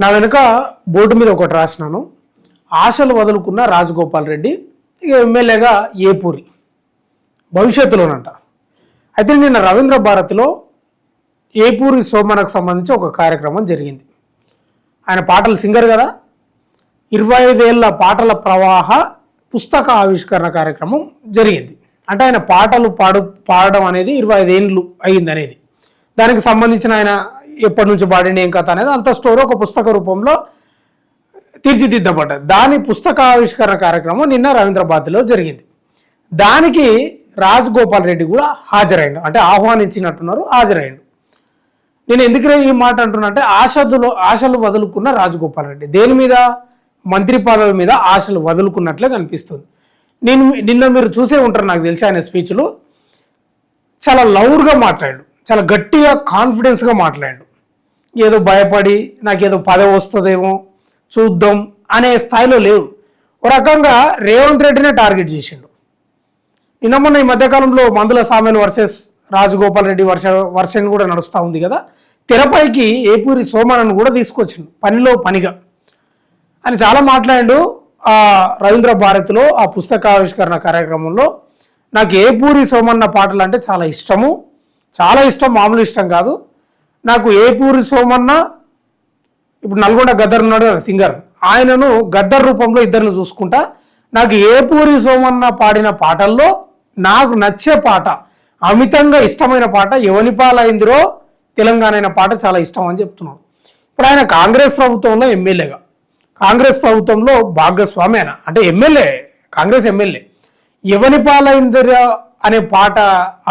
నా వెనుక బోర్డు మీద ఒకటి రాసినాను, ఆశలు వదులుకున్న రాజగోపాల్ రెడ్డి ఇక ఎమ్మెల్యేగా ఏపూరి భవిష్యత్తులోనంట. అయితే నిన్న రవీంద్ర భారతిలో ఏపూరి సోమనకు సంబంధించి ఒక కార్యక్రమం జరిగింది. ఆయన పాటలు సింగర్ కదా, 25 ఏళ్ల పాటల ప్రవాహ పుస్తక ఆవిష్కరణ కార్యక్రమం జరిగింది. అంటే ఆయన పాటలు పాడడం అనేది 25 ఏళ్ళు అయింది అనేది, దానికి సంబంధించిన ఆయన ఎప్పటి నుంచి పాడిండి ఏం కథ అనేది అంత స్టోరీ ఒక పుస్తక రూపంలో తీర్చిదిద్దబడ్డది. దాని పుస్తక ఆవిష్కరణ కార్యక్రమం నిన్న రవీంద్ర భారతిలో జరిగింది. దానికి రాజగోపాల్ రెడ్డి కూడా హాజరైండు, అంటే ఆహ్వానించినట్టున్నారు, హాజరైండు. నేను ఎందుకు ఈ మాట అంటున్నా అంటే ఆశలు వదులుకున్న రాజగోపాల్ రెడ్డి దేని మీద, మంత్రి పదవి మీద ఆశలు వదులుకున్నట్లే కనిపిస్తుంది. నిన్న మీరు చూసే ఉంటారు, నాకు తెలిసి ఆయన స్పీచ్లు చాలా లౌడ్గా మాట్లాడాడు, చాలా గట్టిగా కాన్ఫిడెన్స్గా మాట్లాడాడు. ఏదో భయపడి నాకేదో పదవి వస్తుందేమో చూద్దాం అనే స్థాయిలో లేవు. ఒక రకంగా రేవంత్ రెడ్డినే టార్గెట్ చేసిండు. నిన్న మొన్న ఈ మధ్యకాలంలో మందుల సామెల్ వర్సెస్ రాజగోపాల్ రెడ్డి వర్షన్ కూడా నడుస్తూ ఉంది కదా, తెరపైకి ఏపూరి సోమనను కూడా తీసుకొచ్చిండు పనిలో పనిగా. ఆయన చాలా మాట్లాడాడు ఆ రవీంద్ర భారతిలో ఆ పుస్తకావిష్కరణ కార్యక్రమంలో. నాకు ఏపూరి సోమన్న పాటలు అంటే చాలా ఇష్టము, చాలా ఇష్టం, మామూలు ఇష్టం కాదు. నాకు ఏపూరి సోమన్న, ఇప్పుడు నల్గొండ గద్దర్ ఉన్నాడు కదా సింగర్, ఆయనను గద్దర్ రూపంలో ఇద్దరిని చూసుకుంటా. నాకు ఏపూరి సోమన్న పాడిన పాటల్లో నాకు నచ్చే పాట, అమితంగా ఇష్టమైన పాట ఎవనిపాలైందిరో తెలంగాణ అయిన పాట చాలా ఇష్టం అని చెప్తున్నాడు. ఇప్పుడు ఆయన కాంగ్రెస్ ప్రభుత్వంలో ఎమ్మెల్యేగా, కాంగ్రెస్ ప్రభుత్వంలో భాగస్వామి ఆయన, అంటే ఎమ్మెల్యే, కాంగ్రెస్ ఎమ్మెల్యే, ఎవనిపాలైందిరో అనే పాట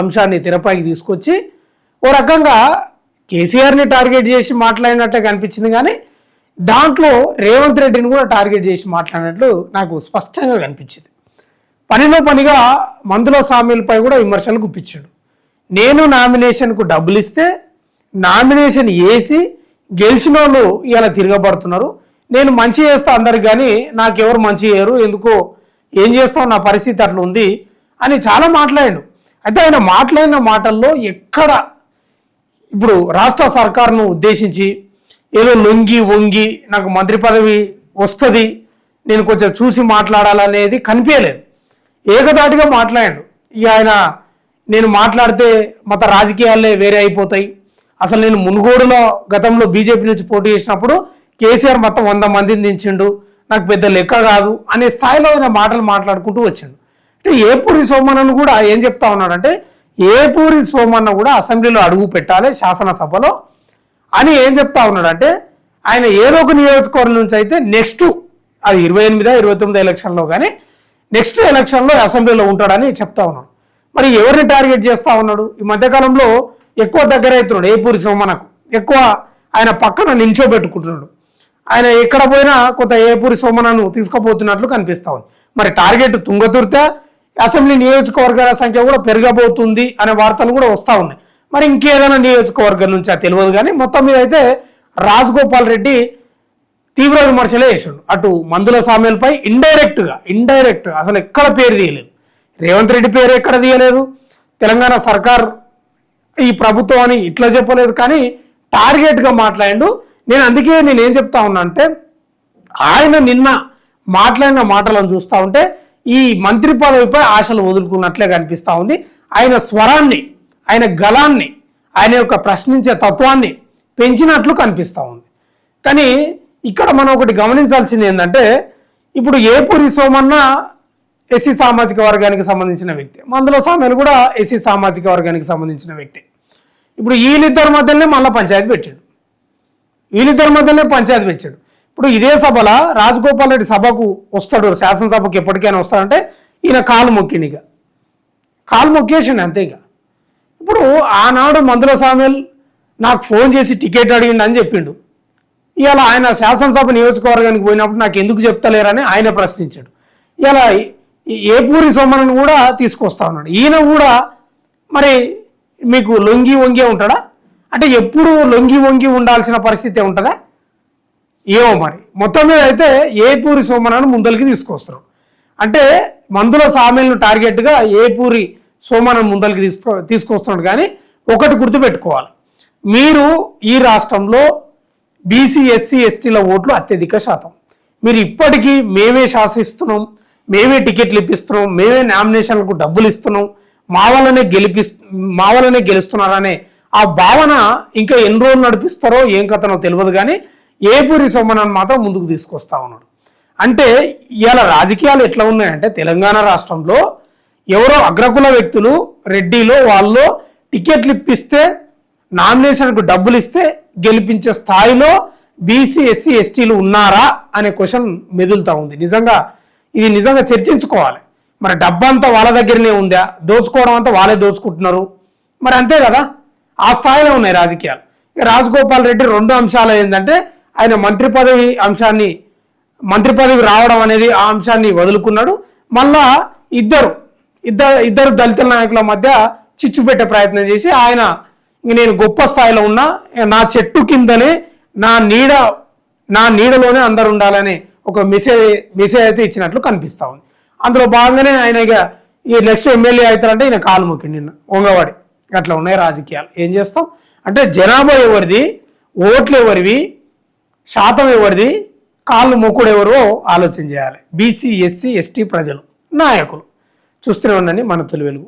అంశాన్ని తెరపైకి తీసుకొచ్చి ఓ రకంగా కేసీఆర్ని టార్గెట్ చేసి మాట్లాడినట్టే కనిపించింది. కానీ దాంట్లో రేవంత్ రెడ్డిని కూడా టార్గెట్ చేసి మాట్లాడినట్లు నాకు స్పష్టంగా కనిపించింది. పనిలో పనిగా మందుల సామీలపై కూడా విమర్శలు గుప్పించాడు. నేను నామినేషన్కు డబ్బులు ఇస్తే నామినేషన్ వేసి గెలిచిన వాళ్ళు ఇలా తిరగబడుతున్నారు, నేను మంచి చేస్తా అందరికి కానీ నాకెవరు మంచి చేయరు, ఎందుకో ఏం చేస్తావు నా పరిస్థితి అట్లా ఉంది అని చాలా మాట్లాడాడు. అయితే ఆయన మాట్లాడిన మాటల్లో ఎక్కడ ఇప్పుడు రాష్ట్ర సర్కారును ఉద్దేశించి ఏదో లొంగి వంగి నాకు మంత్రి పదవి వస్తుంది నేను కొంచెం చూసి మాట్లాడాలనేది కనిపించలేదు. ఏకదాటిగా మాట్లాడాడు. ఇక ఆయన నేను మాట్లాడితే మత రాజకీయాలే వేరే అయిపోతాయి, అసలు నేను మునుగోడులో గతంలో బీజేపీ నుంచి పోటీ చేసినప్పుడు కేసీఆర్ మొత్తం 100 మందిని దించిండు, నాకు పెద్ద లెక్క కాదు అనే స్థాయిలో ఆయన మాటలు మాట్లాడుకుంటూ వచ్చాడు. అంటే ఏపూరి సోమన్నను కూడా ఏం చెప్తా ఉన్నాడంటే, ఏపూరి సోమన్న కూడా అసెంబ్లీలో అడుగు పెట్టాలి శాసనసభలో అని ఏం చెప్తా ఉన్నాడు అంటే, ఆయన ఏదో ఒక నియోజకవర్గం నుంచి అయితే నెక్స్ట్ అది 28, 29 ఎలక్షన్లో కానీ నెక్స్ట్ ఎలక్షన్లో అసెంబ్లీలో ఉంటాడని చెప్తా ఉన్నాడు. మరి ఎవరిని టార్గెట్ చేస్తూ ఉన్నాడు? ఈ మధ్యకాలంలో ఎక్కువ దగ్గర అవుతున్నాడు ఏపూరి సోమన్నకు, ఎక్కువ ఆయన పక్కన నిల్చోబెట్టుకుంటున్నాడు. ఆయన ఎక్కడ పోయినా కొంత ఏపూరి సోమన్నను తీసుకుపోతున్నట్లు కనిపిస్తూ ఉంది. మరి టార్గెట్ తుంగతుర్తే అసెంబ్లీ నియోజకవర్గాల సంఖ్య కూడా పెరగబోతుంది అనే వార్తలు కూడా వస్తూ ఉన్నాయి. మరి ఇంకేదైనా నియోజకవర్గం నుంచి అది తెలియదు. కానీ మొత్తం మీద అయితే రాజగోపాల్ రెడ్డి తీవ్ర విమర్శలే చేసాడు. అటు మందుల సామేలపై ఇండైరెక్ట్గా అసలు ఎక్కడ పేరు తీయలేదు, రేవంత్ రెడ్డి పేరు ఎక్కడ తీయలేదు, తెలంగాణ సర్కార్ ఈ ప్రభుత్వం అని ఇట్లా చెప్పలేదు, కానీ టార్గెట్గా మాట్లాడాడు. అందుకే నేనేం చెప్తా ఉన్నా అంటే, ఆయన నిన్న మాట్లాడిన మాటలను చూస్తూ ఉంటే ఈ మంత్రి పదవిపై ఆశలు వదులుకున్నట్లే కనిపిస్తూ ఉంది. ఆయన స్వరాన్ని, ఆయన గళాన్ని, ఆయన యొక్క ప్రశ్నించే తత్వాన్ని పెంచినట్లు కనిపిస్తూ ఉంది. కానీ ఇక్కడ మనం ఒకటి గమనించాల్సింది ఏంటంటే, ఇప్పుడు ఏపూరి సోమన్న ఎస్సీ సామాజిక వర్గానికి సంబంధించిన వ్యక్తి, మందుల సామేలు కూడా ఎస్సీ సామాజిక వర్గానికి సంబంధించిన వ్యక్తి. ఇప్పుడు వీళ్ళిద్దరి మధ్యలోనే మళ్ళీ పంచాయతీ పెట్టాడు, ఇప్పుడు ఇదే సభలో రాజగోపాల్ రెడ్డి సభకు వస్తాడు, శాసనసభకు ఎప్పటికైనా వస్తాడంటే ఈయన కాలు మొక్కేసిండు అంతే. ఇక ఇప్పుడు ఆనాడు మందుల సామేల్ నాకు ఫోన్ చేసి టికెట్ అడిగిండు అని చెప్పిండు. ఇవాళ ఆయన శాసనసభ నియోజకవర్గానికి పోయినప్పుడు నాకు ఎందుకు చెప్తలేరని ఆయన ప్రశ్నించాడు. ఇలా ఏపూరి సోమన్నను కూడా తీసుకొస్తా ఉన్నాడు. ఈయన కూడా మరి మీకు లొంగి వంగే ఉంటాడా అంటే, ఎప్పుడు లొంగి వంగి ఉండాల్సిన పరిస్థితి ఉంటుందా ఏమో. మరి మొత్తం మీద అయితే ఏపూరి సోమన్నను ముందరికి తీసుకొస్తారు. అంటే మందుల సామేలను టార్గెట్గా ఏపూరి సోమన్నను ముందరికి తీసుకొస్తున్నాడు. కానీ ఒకటి గుర్తుపెట్టుకోవాలి, మీరు ఈ రాష్ట్రంలో బీసీ ఎస్సీ ఎస్టీల ఓట్లు అత్యధిక శాతం. మీరు ఇప్పటికీ మేమే శాసిస్తున్నాం, మేమే టికెట్లు ఇప్పిస్తున్నాం, మేమే నామినేషన్లకు డబ్బులు ఇస్తున్నాం, మా వల్లనే గెలుస్తున్నారనే ఆ భావన ఇంకా ఎన్ని రోజులు నడిపిస్తారో ఏం కథనో తెలియదు. కానీ ఏపూరి సోమనాథ్ మాత్రం ముందుకు తీసుకొస్తా ఉన్నాడు. అంటే ఇవాళ రాజకీయాలు ఎట్లా ఉన్నాయంటే తెలంగాణ రాష్ట్రంలో ఎవరో అగ్రకుల వ్యక్తులు రెడ్డిలో వాళ్ళు టికెట్లు ఇప్పిస్తే నామినేషన్కు డబ్బులు ఇస్తే గెలిపించే స్థాయిలో బీసీ ఎస్సీ ఎస్టీలు ఉన్నారా అనే క్వశ్చన్ మెదులుతూ ఉంది. ఇది నిజంగా చర్చించుకోవాలి. మరి డబ్బంతా వాళ్ళ దగ్గరనే ఉందా, దోచుకోవడం అంతా వాళ్ళే దోచుకుంటున్నారు, మరి అంతే కదా. ఆ స్థాయిలో ఉన్నాయి రాజకీయాలు. రాజగోపాల్ రెడ్డి రెండు అంశాలు ఏంటంటే ఆయన మంత్రి పదవి రావడం అనేది ఆ అంశాన్ని వదులుకున్నాడు. మళ్ళా ఇద్దరు దళిత నాయకుల మధ్య చిచ్చు పెట్టే ప్రయత్నం చేసి ఆయన నేను గొప్ప స్థాయిలో ఉన్నా, నా చెట్టు కిందనే నా నీడలోనే అందరు ఉండాలని ఒక మెసేజ్ అయితే ఇచ్చినట్లు కనిపిస్తా ఉంది. అందులో భాగంగానే ఆయన ఇక ఈ నెక్స్ట్ ఎమ్మెల్యే అవుతారంటే ఈయన కాలు మొక్కి నిన్న వంగవాడి. అట్లా ఉన్నాయి రాజకీయాలు. ఏం చేస్తాం అంటే జనాభా ఎవరిది, ఓట్లు ఎవరివి, శాతం ఎవరిది, కాళ్ళు మొక్కుడు ఎవరో ఆలోచన చేయాలి. బీసీ ఎస్సీ ఎస్టీ ప్రజలు నాయకులు చూస్తూనే ఉండండి మన తొలి వెలుగు.